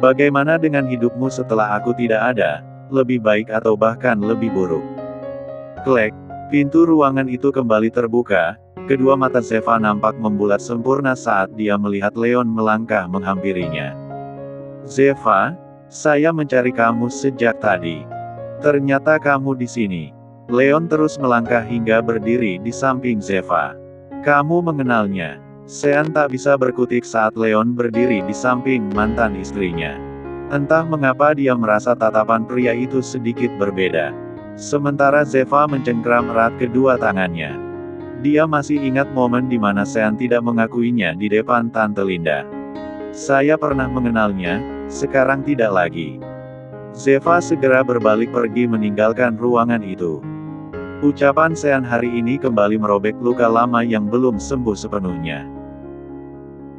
Bagaimana dengan hidupmu setelah aku tidak ada? Lebih baik atau bahkan lebih buruk? Klek, pintu ruangan itu kembali terbuka, kedua mata Zeva nampak membulat sempurna saat dia melihat Leon melangkah menghampirinya. Zeva, saya mencari kamu sejak tadi. Ternyata kamu di sini. Leon terus melangkah hingga berdiri di samping Zeva. Kamu mengenalnya? Sean tak bisa berkutik saat Leon berdiri di samping mantan istrinya. Entah mengapa dia merasa tatapan pria itu sedikit berbeda. Sementara Zeva mencengkram erat kedua tangannya. Dia masih ingat momen di mana Sean tidak mengakuinya di depan Tante Linda. Saya pernah mengenalnya, sekarang tidak lagi. Zeva segera berbalik pergi meninggalkan ruangan itu. Ucapan Sean hari ini kembali merobek luka lama yang belum sembuh sepenuhnya.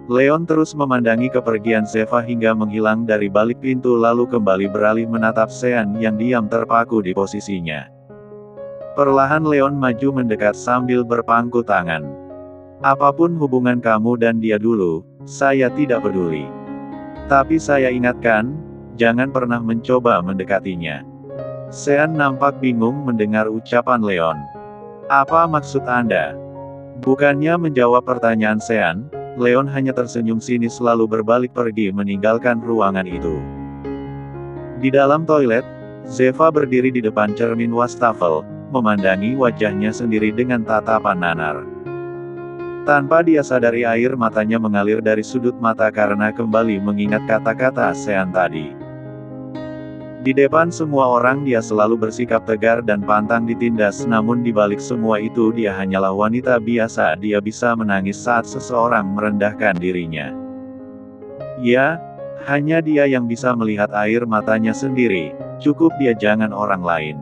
Leon terus memandangi kepergian Zeva hingga menghilang dari balik pintu lalu kembali beralih menatap Sean yang diam terpaku di posisinya. Perlahan Leon maju mendekat sambil berpangku tangan. Apapun hubungan kamu dan dia dulu, saya tidak peduli. Tapi saya ingatkan, jangan pernah mencoba mendekatinya. Sean nampak bingung mendengar ucapan Leon. Apa maksud Anda? Bukannya menjawab pertanyaan Sean, Leon hanya tersenyum sinis lalu berbalik pergi meninggalkan ruangan itu. Di dalam toilet, Zeva berdiri di depan cermin wastafel, memandangi wajahnya sendiri dengan tatapan nanar. Tanpa dia sadari air matanya mengalir dari sudut mata karena kembali mengingat kata-kata Sean tadi. Di depan semua orang dia selalu bersikap tegar dan pantang ditindas, namun di balik semua itu dia hanyalah wanita biasa. Dia bisa menangis saat seseorang merendahkan dirinya. Ya, hanya dia yang bisa melihat air matanya sendiri, cukup dia jangan orang lain.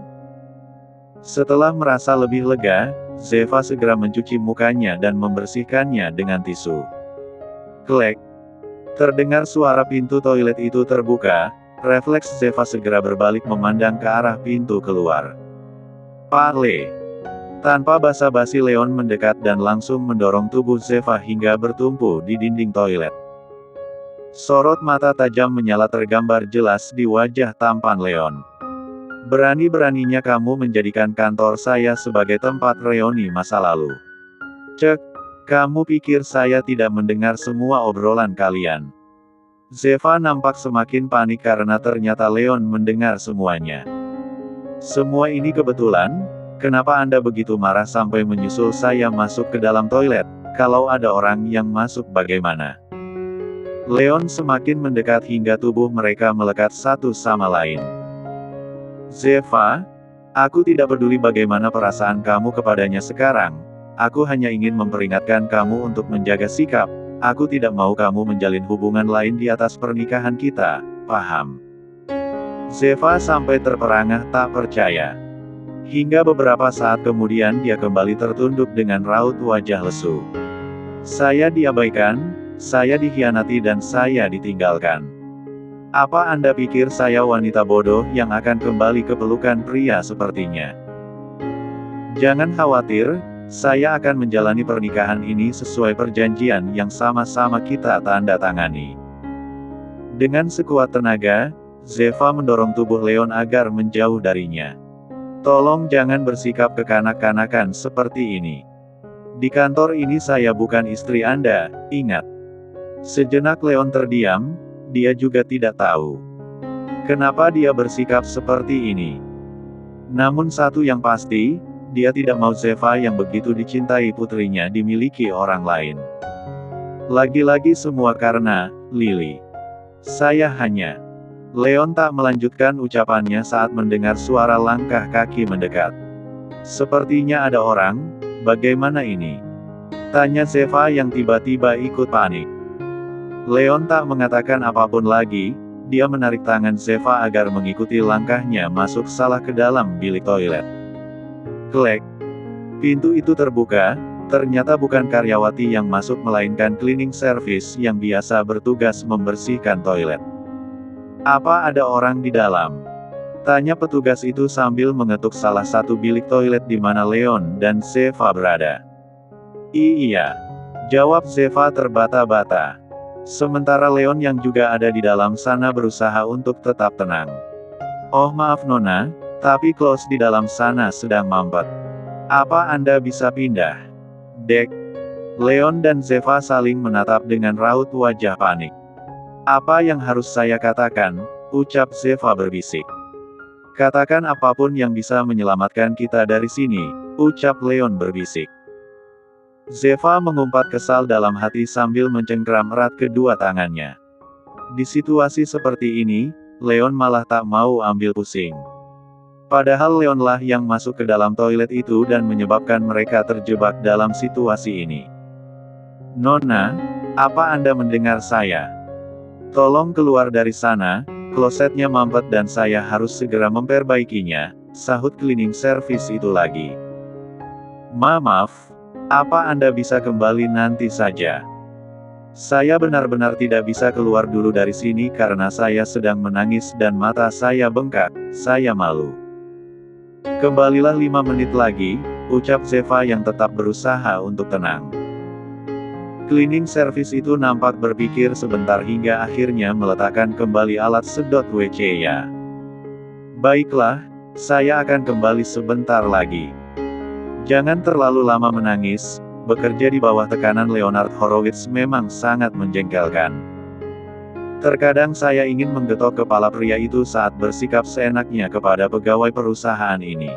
Setelah merasa lebih lega, Zeva segera mencuci mukanya dan membersihkannya dengan tisu. Klek. Terdengar suara pintu toilet itu terbuka. Refleks Zeva segera berbalik memandang ke arah pintu keluar. Pak Le. Tanpa basa-basi Leon mendekat dan langsung mendorong tubuh Zeva hingga bertumpu di dinding toilet. Sorot mata tajam menyala tergambar jelas di wajah tampan Leon. Berani-beraninya kamu menjadikan kantor saya sebagai tempat reuni masa lalu. Cek, kamu pikir saya tidak mendengar semua obrolan kalian? Zeva nampak semakin panik karena ternyata Leon mendengar semuanya. Semua ini kebetulan? Kenapa Anda begitu marah sampai menyusul saya masuk ke dalam toilet? Kalau ada orang yang masuk bagaimana? Leon semakin mendekat hingga tubuh mereka melekat satu sama lain. Zeva, aku tidak peduli bagaimana perasaan kamu kepadanya sekarang. Aku hanya ingin memperingatkan kamu untuk menjaga sikap. Aku tidak mau kamu menjalin hubungan lain di atas pernikahan kita, paham? Zeva sampai terperangah tak percaya. Hingga beberapa saat kemudian dia kembali tertunduk dengan raut wajah lesu. Saya diabaikan, saya dikhianati dan saya ditinggalkan. Apa Anda pikir saya wanita bodoh yang akan kembali ke pelukan pria sepertinya? Jangan khawatir. Saya akan menjalani pernikahan ini sesuai perjanjian yang sama-sama kita tanda tangani. Dengan sekuat tenaga, Zeva mendorong tubuh Leon agar menjauh darinya. Tolong jangan bersikap kekanak-kanakan seperti ini. Di kantor ini saya bukan istri Anda, ingat. Sejenak Leon terdiam, dia juga tidak tahu kenapa dia bersikap seperti ini. Namun satu yang pasti, dia tidak mau Zeva yang begitu dicintai putrinya dimiliki orang lain. Lagi-lagi semua karena Lily. Saya hanya. Leon tak melanjutkan ucapannya saat mendengar suara langkah kaki mendekat. Sepertinya ada orang, bagaimana ini? Tanya Zeva yang tiba-tiba ikut panik. Leon tak mengatakan apapun lagi, dia menarik tangan Zeva agar mengikuti langkahnya masuk salah ke dalam bilik toilet. Klek. Pintu itu terbuka, ternyata bukan karyawati yang masuk melainkan cleaning service yang biasa bertugas membersihkan toilet. Apa ada orang di dalam? Tanya petugas itu sambil mengetuk salah satu bilik toilet di mana Leon dan Zeva berada. Iya. Jawab Zeva terbata-bata. Sementara Leon yang juga ada di dalam sana berusaha untuk tetap tenang. Oh maaf Nona, tapi Klaus di dalam sana sedang mampet. Apa Anda bisa pindah? Dek. Leon dan Zeva saling menatap dengan raut wajah panik. Apa yang harus saya katakan? Ucap Zeva berbisik. Katakan apapun yang bisa menyelamatkan kita dari sini, ucap Leon berbisik. Zeva mengumpat kesal dalam hati sambil mencengkram erat kedua tangannya. Di situasi seperti ini, Leon malah tak mau ambil pusing. Padahal Leonlah yang masuk ke dalam toilet itu dan menyebabkan mereka terjebak dalam situasi ini. Nona, apa Anda mendengar saya? Tolong keluar dari sana, klosetnya mampet dan saya harus segera memperbaikinya, sahut cleaning service itu lagi. Maaf. Apa Anda bisa kembali nanti saja? Saya benar-benar tidak bisa keluar dulu dari sini karena saya sedang menangis dan mata saya bengkak, saya malu. Kembalilah 5 menit lagi, ucap Zeva yang tetap berusaha untuk tenang. Cleaning service itu nampak berpikir sebentar hingga akhirnya meletakkan kembali alat sedot WC-nya. Baiklah, saya akan kembali sebentar lagi. Jangan terlalu lama menangis, bekerja di bawah tekanan Leonard Horowitz memang sangat menjengkelkan. Terkadang saya ingin menggetok kepala pria itu saat bersikap seenaknya kepada pegawai perusahaan ini.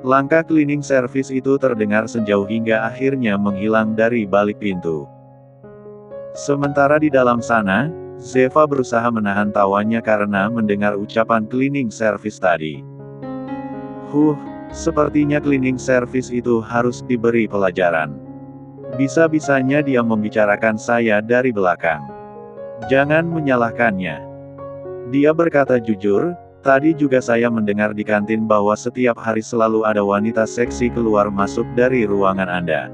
Langkah cleaning service itu terdengar sejauh hingga akhirnya menghilang dari balik pintu. Sementara di dalam sana, Zeva berusaha menahan tawanya karena mendengar ucapan cleaning service tadi. Sepertinya cleaning service itu harus diberi pelajaran. Bisa-bisanya dia membicarakan saya dari belakang. Jangan menyalahkannya. Dia berkata jujur, tadi juga saya mendengar di kantin bahwa setiap hari selalu ada wanita seksi keluar masuk dari ruangan Anda.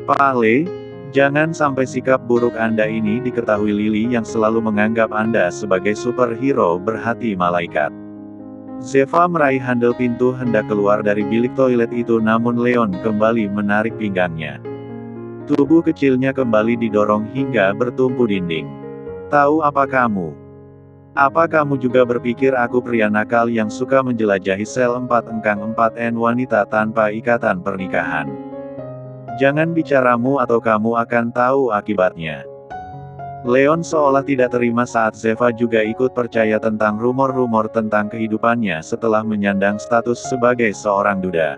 Pak Le, jangan sampai sikap buruk Anda ini diketahui Lily yang selalu menganggap Anda sebagai superhero berhati malaikat. Zeva meraih handle pintu hendak keluar dari bilik toilet itu namun Leon kembali menarik pinggangnya. Tubuh kecilnya kembali didorong hingga bertumpu dinding. Tahu apa kamu? Apa kamu juga berpikir aku pria nakal yang suka menjelajahi sel 4-4N wanita tanpa ikatan pernikahan? Jangan bicaramu atau kamu akan tahu akibatnya. Leon seolah tidak terima saat Zeva juga ikut percaya tentang rumor-rumor tentang kehidupannya setelah menyandang status sebagai seorang duda.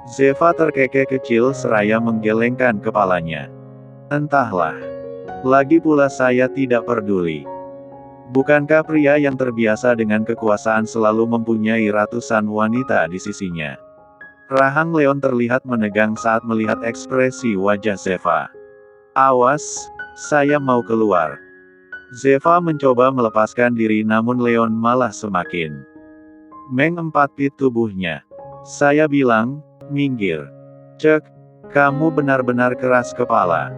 Zeva terkekeh kecil seraya menggelengkan kepalanya. Entahlah. Lagi pula saya tidak peduli. Bukankah pria yang terbiasa dengan kekuasaan selalu mempunyai ratusan wanita di sisinya? Rahang Leon terlihat menegang saat melihat ekspresi wajah Zeva. Awas. Saya mau keluar. Zeva mencoba melepaskan diri namun Leon malah semakin mengempit tubuhnya. Saya bilang, minggir. Cek, kamu benar-benar keras kepala.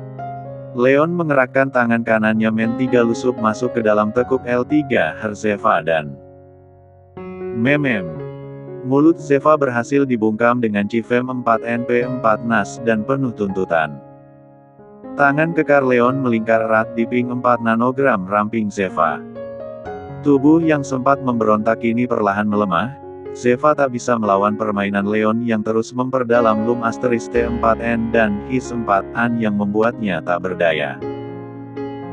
Leon mengerakkan tangan kanannya men-3 lusup masuk ke dalam tekuk L3 Zeva dan mulut Zeva berhasil dibungkam dengan Civem 4NP4 NAS dan penuh tuntutan. Tangan kekar Leon melingkar erat di ping 4 nanogram ramping Zeva. Tubuh yang sempat memberontak kini perlahan melemah. Zeva tak bisa melawan permainan Leon yang terus memperdalam lum asterisk T4N dan his 4An yang membuatnya tak berdaya.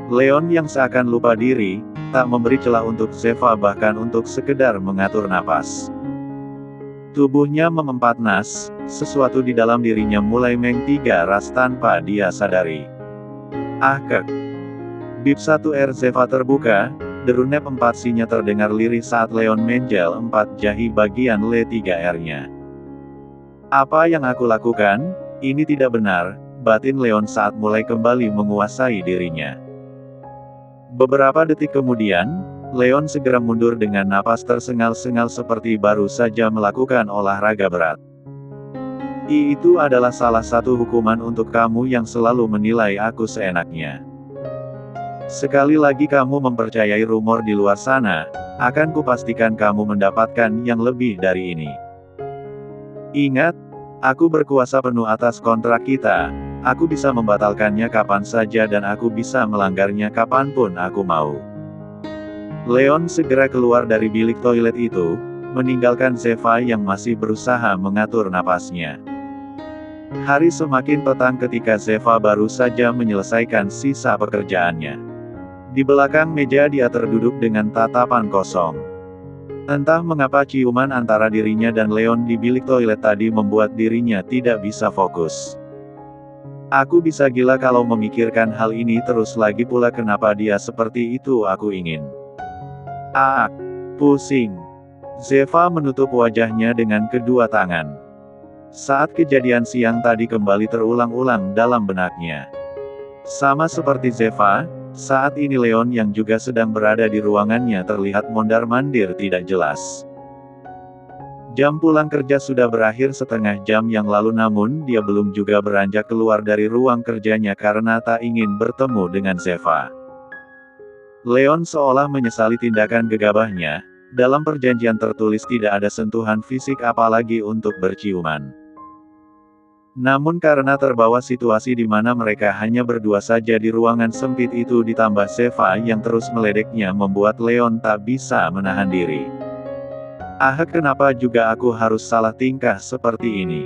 Leon yang seakan lupa diri, tak memberi celah untuk Zeva bahkan untuk sekedar mengatur napas. Tubuhnya memempat nas, sesuatu di dalam dirinya mulai meng-3 ras tanpa dia sadari. Bip 1R Zeva terbuka, deru nep 4C-nya terdengar lirih saat Leon menjel 4 jahi bagian L3R-nya. Apa yang aku lakukan? Ini tidak benar, batin Leon saat mulai kembali menguasai dirinya. Beberapa detik kemudian, Leon segera mundur dengan napas tersengal-sengal seperti baru saja melakukan olahraga berat. Itu adalah salah satu hukuman untuk kamu yang selalu menilai aku seenaknya. Sekali lagi kamu mempercayai rumor di luar sana, akan kupastikan kamu mendapatkan yang lebih dari ini. Ingat, aku berkuasa penuh atas kontrak kita, Aku bisa membatalkannya kapan saja dan aku bisa melanggarnya kapanpun aku mau. Leon segera keluar dari bilik toilet itu, meninggalkan Zeva yang masih berusaha mengatur napasnya. Hari semakin petang ketika Zeva baru saja menyelesaikan sisa pekerjaannya. Di belakang meja dia terduduk dengan tatapan kosong. Entah mengapa ciuman antara dirinya dan Leon di bilik toilet tadi membuat dirinya tidak bisa fokus. Aku bisa gila kalau memikirkan hal ini terus, lagi pula kenapa dia seperti itu aku ingin. Pusing. Zeva menutup wajahnya dengan kedua tangan. Saat kejadian siang tadi kembali terulang-ulang dalam benaknya. Sama seperti Zeva, saat ini Leon yang juga sedang berada di ruangannya terlihat mondar-mandir tidak jelas. Jam pulang kerja sudah berakhir setengah jam yang lalu, namun dia belum juga beranjak keluar dari ruang kerjanya karena tak ingin bertemu dengan Zeva. Leon seolah menyesali tindakan gegabahnya. Dalam perjanjian tertulis tidak ada sentuhan fisik apalagi untuk berciuman. Namun karena terbawa situasi di mana mereka hanya berdua saja di ruangan sempit itu ditambah Zeva yang terus meledeknya membuat Leon tak bisa menahan diri. Kenapa juga aku harus salah tingkah seperti ini?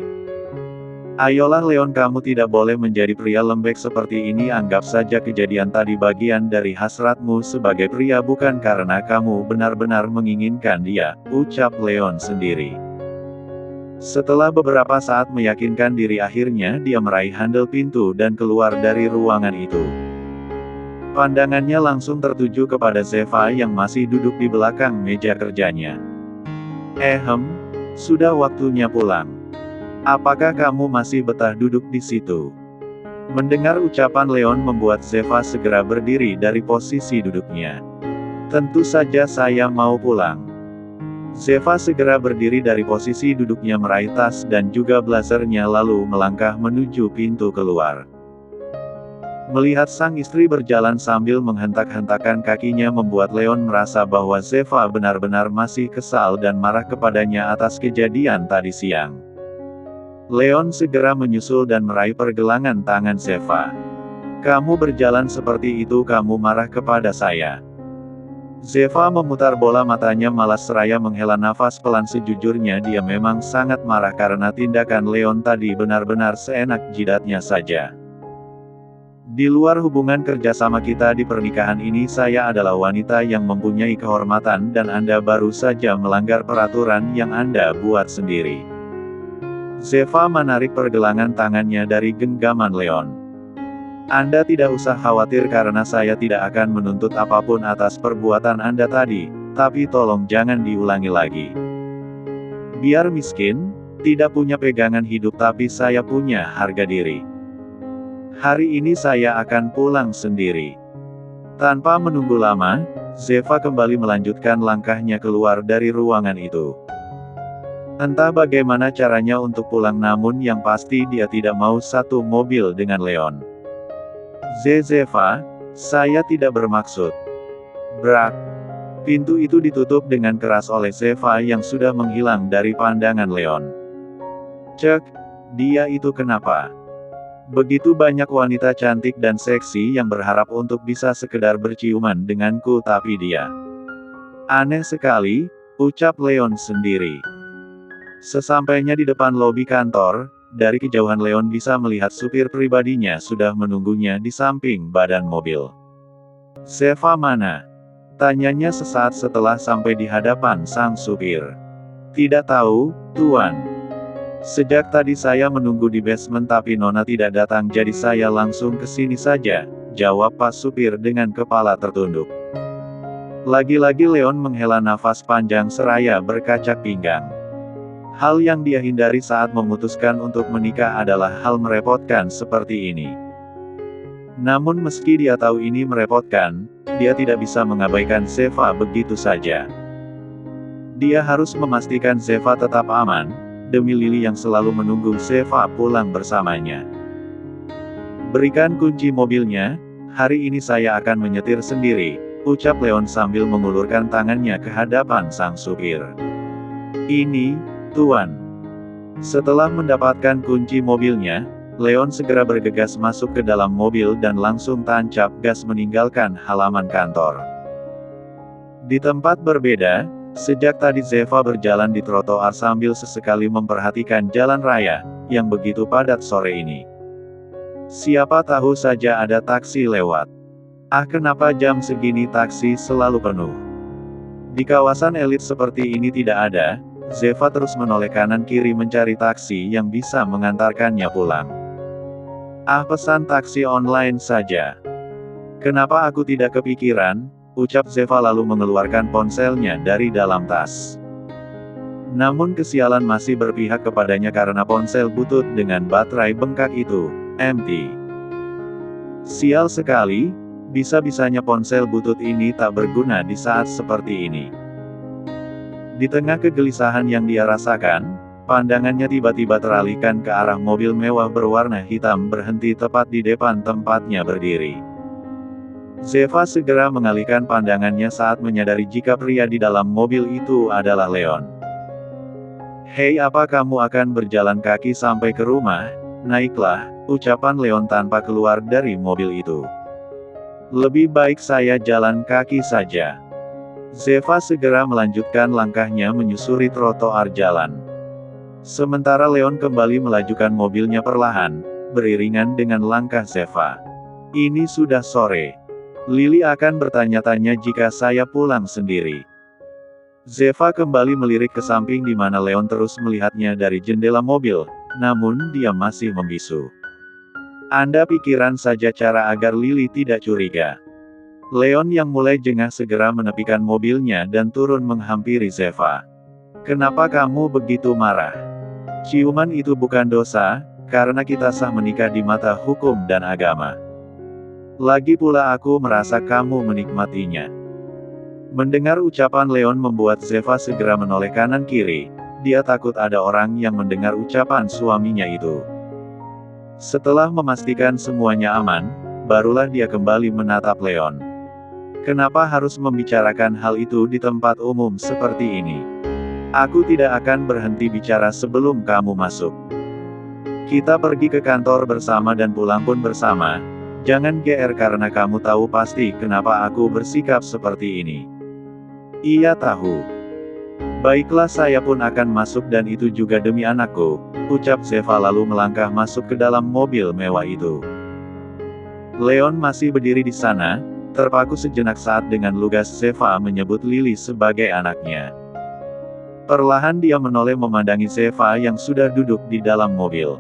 Ayolah Leon, kamu tidak boleh menjadi pria lembek seperti ini. Anggap saja kejadian tadi bagian dari hasratmu sebagai pria, bukan karena kamu benar-benar menginginkan dia, ucap Leon sendiri. Setelah beberapa saat meyakinkan diri, akhirnya dia meraih handle pintu dan keluar dari ruangan itu. Pandangannya langsung tertuju kepada Zeva yang masih duduk di belakang meja kerjanya. Sudah waktunya pulang. Apakah kamu masih betah duduk di situ? Mendengar ucapan Leon membuat Zeva segera berdiri dari posisi duduknya. Tentu saja saya mau pulang. Zeva segera berdiri dari posisi duduknya, meraih tas dan juga blazernya lalu melangkah menuju pintu keluar. Melihat sang istri berjalan sambil menghentak-hentakan kakinya membuat Leon merasa bahwa Zeva benar-benar masih kesal dan marah kepadanya atas kejadian tadi siang. Leon segera menyusul dan meraih pergelangan tangan Zeva. Kamu berjalan seperti itu, kamu marah kepada saya. Zeva memutar bola matanya malas seraya menghela nafas pelan. Sejujurnya dia memang sangat marah karena tindakan Leon tadi benar-benar seenak jidatnya saja. Di luar hubungan kerjasama kita di pernikahan ini, saya adalah wanita yang mempunyai kehormatan dan Anda baru saja melanggar peraturan yang Anda buat sendiri. Zeva menarik pergelangan tangannya dari genggaman Leon. Anda tidak usah khawatir karena saya tidak akan menuntut apapun atas perbuatan Anda tadi, tapi tolong jangan diulangi lagi. Biar miskin, tidak punya pegangan hidup, tapi saya punya harga diri. Hari ini saya akan pulang sendiri. Tanpa menunggu lama, Zeva kembali melanjutkan langkahnya keluar dari ruangan itu. Entah bagaimana caranya untuk pulang, namun yang pasti dia tidak mau satu mobil dengan Leon. Zeva, saya tidak bermaksud. Brak. Pintu itu ditutup dengan keras oleh Zeva yang sudah menghilang dari pandangan Leon. Cek, dia itu kenapa? Begitu banyak wanita cantik dan seksi yang berharap untuk bisa sekedar berciuman denganku, tapi dia. Aneh sekali, ucap Leon sendiri. Sesampainya di depan lobi kantor, dari kejauhan Leon bisa melihat supir pribadinya sudah menunggunya di samping badan mobil. Zeva mana? Tanyanya sesaat setelah sampai di hadapan sang supir. Tidak tahu, Tuan. Sejak tadi saya menunggu di basement tapi Nona tidak datang, jadi saya langsung ke sini saja, jawab Pak Supir dengan kepala tertunduk. Lagi-lagi Leon menghela nafas panjang seraya berkacak pinggang. Hal yang dia hindari saat memutuskan untuk menikah adalah hal merepotkan seperti ini. Namun meski dia tahu ini merepotkan, dia tidak bisa mengabaikan Zeva begitu saja. Dia harus memastikan Zeva tetap aman, demi Lily yang selalu menunggu Zeva pulang bersamanya. Berikan kunci mobilnya, hari ini saya akan menyetir sendiri, ucap Leon sambil mengulurkan tangannya ke hadapan sang supir. Ini, Tuan. Setelah mendapatkan kunci mobilnya, Leon segera bergegas masuk ke dalam mobil dan langsung tancap gas meninggalkan halaman kantor. Di tempat berbeda, sejak tadi Zeva berjalan di trotoar sambil sesekali memperhatikan jalan raya, yang begitu padat sore ini. Siapa tahu saja ada taksi lewat. Ah, kenapa jam segini taksi selalu penuh? Di kawasan elit seperti ini tidak ada. Zeva terus menoleh kanan kiri mencari taksi yang bisa mengantarkannya pulang. Ah, pesan taksi online saja. Kenapa aku tidak kepikiran? Ucap Zeva lalu mengeluarkan ponselnya dari dalam tas. Namun kesialan masih berpihak kepadanya karena ponsel butut dengan baterai bengkak itu, empty. Sial sekali, bisa-bisanya ponsel butut ini tak berguna di saat seperti ini. Di tengah kegelisahan yang dia rasakan, pandangannya tiba-tiba teralihkan ke arah mobil mewah berwarna hitam berhenti tepat di depan tempatnya berdiri. Zeva segera mengalihkan pandangannya saat menyadari jika pria di dalam mobil itu adalah Leon. Hei, apa kamu akan berjalan kaki sampai ke rumah? Naiklah, ucapan Leon tanpa keluar dari mobil itu. Lebih baik saya jalan kaki saja. Zeva segera melanjutkan langkahnya menyusuri trotoar jalan. Sementara Leon kembali melajukan mobilnya perlahan, beriringan dengan langkah Zeva. Ini sudah sore. Lily akan bertanya-tanya jika saya pulang sendiri. Zeva kembali melirik ke samping di mana Leon terus melihatnya dari jendela mobil, namun dia masih membisu. Anda pikiran saja cara agar Lily tidak curiga. Leon yang mulai jengah segera menepikan mobilnya dan turun menghampiri Zeva. Kenapa kamu begitu marah? Ciuman itu bukan dosa, karena kita sah menikah di mata hukum dan agama. Lagi pula aku merasa kamu menikmatinya. Mendengar ucapan Leon membuat Zeva segera menoleh kanan kiri, dia takut ada orang yang mendengar ucapan suaminya itu. Setelah memastikan semuanya aman, barulah dia kembali menatap Leon. Kenapa harus membicarakan hal itu di tempat umum seperti ini? Aku tidak akan berhenti bicara sebelum kamu masuk. Kita pergi ke kantor bersama dan pulang pun bersama. Jangan GR karena kamu tahu pasti kenapa aku bersikap seperti ini. Iya tahu. Baiklah, saya pun akan masuk dan itu juga demi anakku, ucap Zeva lalu melangkah masuk ke dalam mobil mewah itu. Leon masih berdiri di sana, terpaku sejenak saat dengan lugas Zeva menyebut Lily sebagai anaknya. Perlahan dia menoleh memandangi Zeva yang sudah duduk di dalam mobil.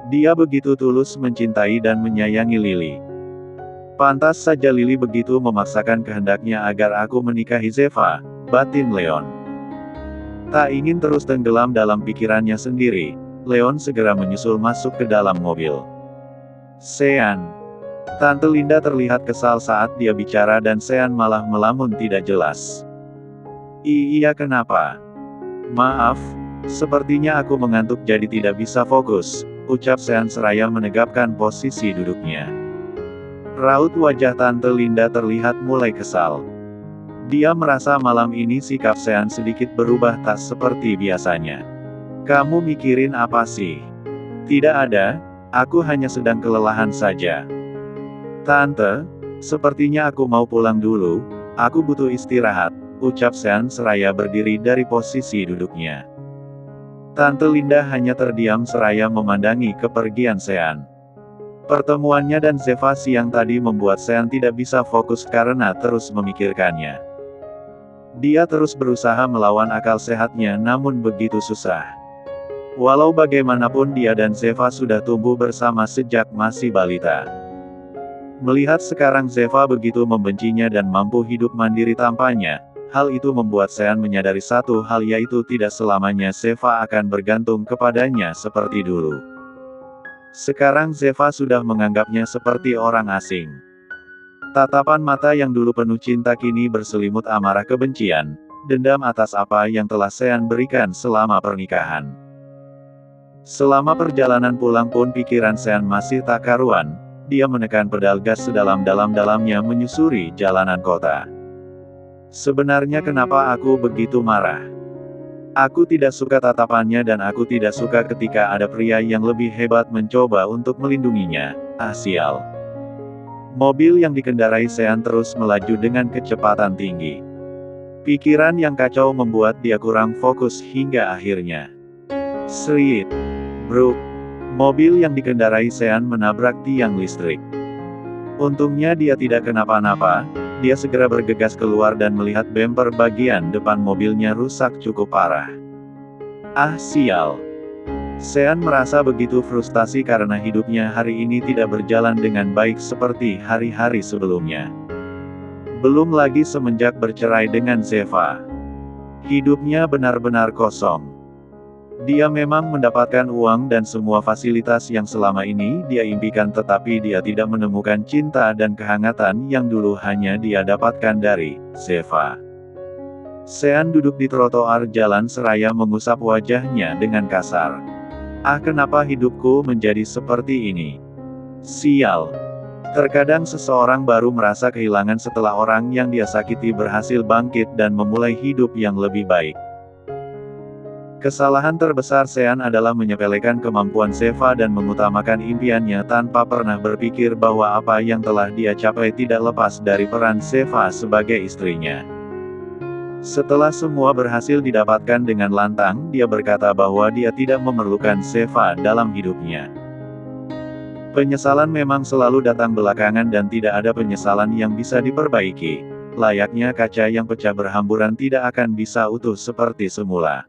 Dia begitu tulus mencintai dan menyayangi Lily. Pantas saja Lily begitu memaksakan kehendaknya agar aku menikahi Zeva, batin Leon. Tak ingin terus tenggelam dalam pikirannya sendiri, Leon segera menyusul masuk ke dalam mobil. Sean. Tante Linda terlihat kesal saat dia bicara dan Sean malah melamun tidak jelas. Iya, kenapa? Maaf, sepertinya aku mengantuk jadi tidak bisa fokus, ucap Sean seraya menegapkan posisi duduknya. Raut wajah Tante Linda terlihat mulai kesal. Dia merasa malam ini sikap Sean sedikit berubah tak seperti biasanya. Kamu mikirin apa sih? Tidak ada, aku hanya sedang kelelahan saja. Tante, sepertinya aku mau pulang dulu, aku butuh istirahat, ucap Sean seraya berdiri dari posisi duduknya. Tante Linda hanya terdiam seraya memandangi kepergian Sean. Pertemuannya dan Zeva siang tadi membuat Sean tidak bisa fokus karena terus memikirkannya. Dia terus berusaha melawan akal sehatnya namun begitu susah. Walau bagaimanapun dia dan Zeva sudah tumbuh bersama sejak masih balita. Melihat sekarang Zeva begitu membencinya dan mampu hidup mandiri tanpanya, hal itu membuat Sean menyadari satu hal, yaitu tidak selamanya Zeva akan bergantung kepadanya seperti dulu. Sekarang Zeva sudah menganggapnya seperti orang asing. Tatapan mata yang dulu penuh cinta kini berselimut amarah kebencian, dendam atas apa yang telah Sean berikan selama pernikahan. Selama perjalanan pulang pun pikiran Sean masih tak karuan, dia menekan pedal gas sedalam-dalamnya menyusuri jalanan kota. Sebenarnya kenapa aku begitu marah? Aku tidak suka tatapannya dan aku tidak suka ketika ada pria yang lebih hebat mencoba untuk melindunginya. Ah sial. Mobil yang dikendarai Sean terus melaju dengan kecepatan tinggi. Pikiran yang kacau membuat dia kurang fokus hingga akhirnya. Srit. Bruk. Mobil yang dikendarai Sean menabrak tiang listrik. Untungnya dia tidak kenapa-napa, dia segera bergegas keluar dan melihat bemper bagian depan mobilnya rusak cukup parah. Ah sial. Sean merasa begitu frustasi karena hidupnya hari ini tidak berjalan dengan baik seperti hari-hari sebelumnya. Belum lagi semenjak bercerai dengan Zeva. Hidupnya benar-benar kosong. Dia memang mendapatkan uang dan semua fasilitas yang selama ini dia impikan, tetapi dia tidak menemukan cinta dan kehangatan yang dulu hanya dia dapatkan dari Zeva. Sean duduk di trotoar jalan seraya mengusap wajahnya dengan kasar. Ah kenapa hidupku menjadi seperti ini? Sial. Terkadang seseorang baru merasa kehilangan setelah orang yang dia sakiti berhasil bangkit dan memulai hidup yang lebih baik. Kesalahan terbesar Sean adalah menyepelekan kemampuan Zeva dan mengutamakan impiannya tanpa pernah berpikir bahwa apa yang telah dia capai tidak lepas dari peran Zeva sebagai istrinya. Setelah semua berhasil didapatkan dengan lantang, dia berkata bahwa dia tidak memerlukan Zeva dalam hidupnya. Penyesalan memang selalu datang belakangan dan tidak ada penyesalan yang bisa diperbaiki. Layaknya kaca yang pecah berhamburan tidak akan bisa utuh seperti semula.